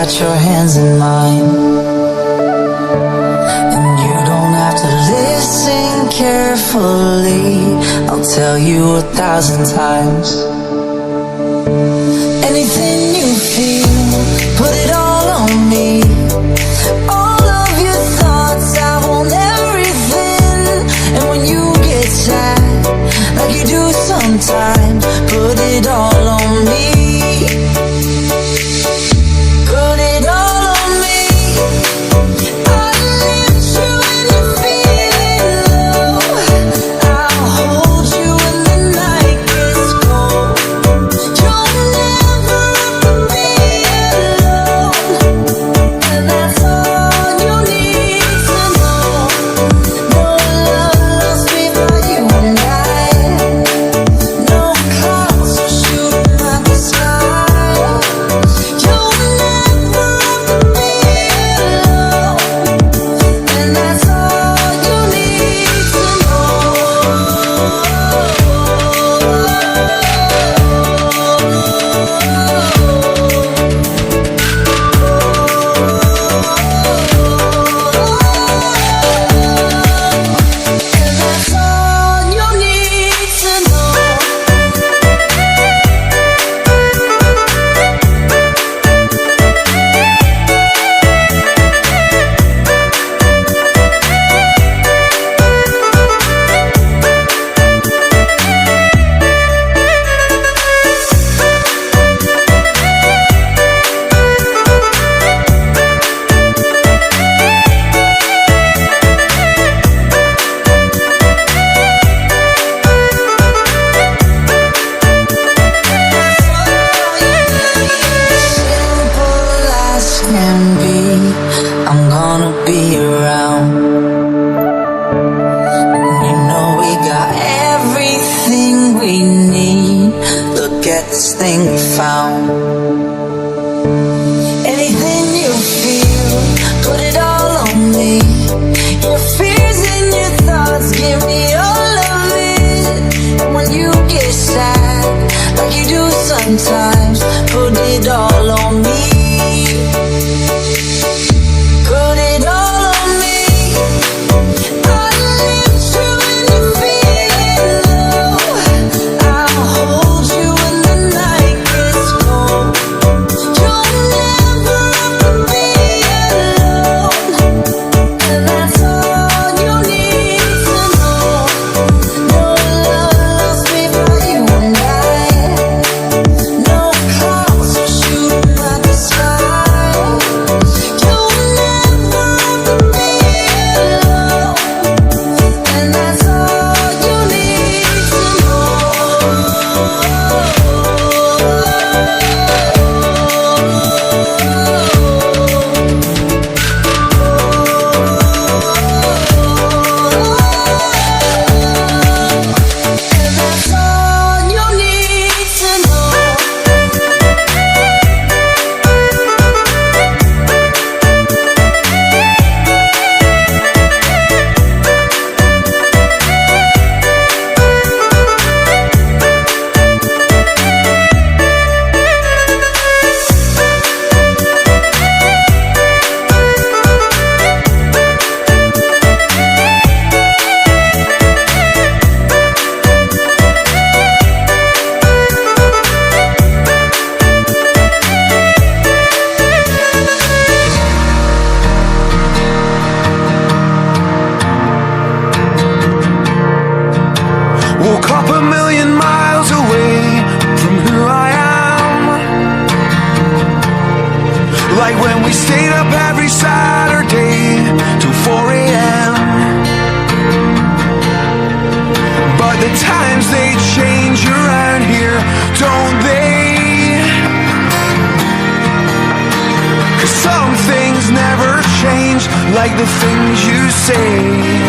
got your hands in mine, and you don't have to listen carefully. I'll tell you 1,000 times. Anything you feel, put it all on me. All of your thoughts, I want everything. And when you get sad, like you do sometimes, put it all on me. Put it all on me. I'll lift you when you're feeling low. I'll hold you when the night gets cold. You'll never ever be alone, and that's all you need to know. No love lost before you and I. No clouds are shooting at the sky. You'll never ever be alone, and that's all you need to I'm gonna be around. And you know we got everything we need. Look at this thing we found. Anything you feel, put it all on me. Your fears and your thoughts, give me all of it. And when you get sad, like you do sometimes, put it all on me. Put it all on me. I'll lift you when you're feeling low. I'll hold you when the night gets cold. You'll never ever be alone, and that's all you need to know. No love lost before you and I. No clouds are shooting at the sky. You'll never ever be alone, and that's all you need to know. And that's all you need to know. Woke up 1,000,000 miles away from who I am. Like when we stayed up every Saturday till 4 a.m. But the times they change around here, don't they? 'Cause some things never change, like the things you say.